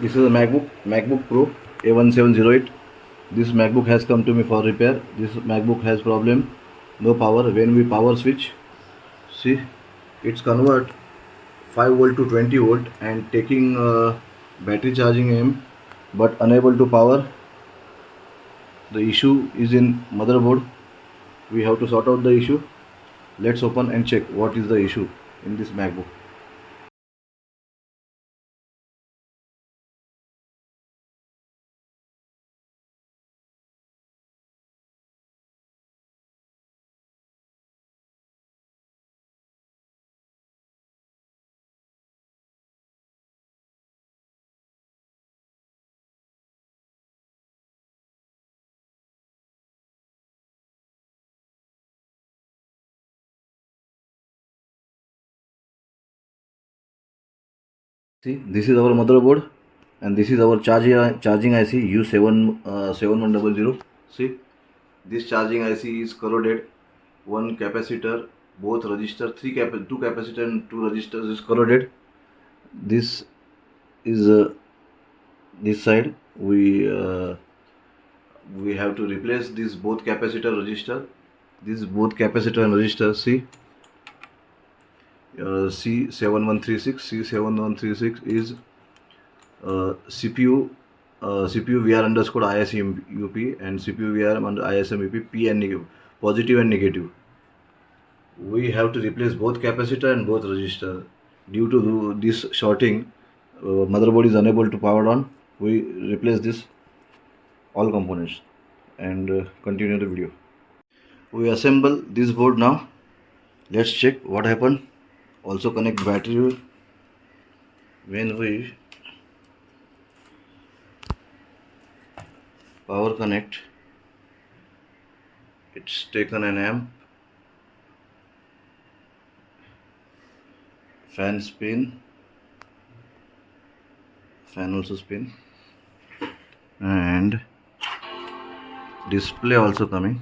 This is a MacBook Pro A1708. This MacBook has come to me for repair. This MacBook has problem, no power. When we power switch, see, it's convert 5 volt to 20 volt and taking battery charging aim, but unable to power. The issue is in motherboard. We have to sort out the issue. Let's open and check what is the issue in this MacBook. See, this is our motherboard and this is our charging IC U7100. See, this charging IC is corroded. One capacitor, both resistor, two capacitor and two resistors is corroded. This is this side. We have to replace this both capacitor resistor. This both capacitor and resistor. See. C7136 is CPU VR underscore ISMUP and CPU VR under ISMUP P and positive and negative. We have to replace both capacitor and both resistor. Due to this shorting, motherboard is unable to power on. We replace this all components and continue the video. We assemble this board now. Let's check what happened. Also connect battery. When we power connect, it's taken an amp, fan spin, fan also spin, and display also coming.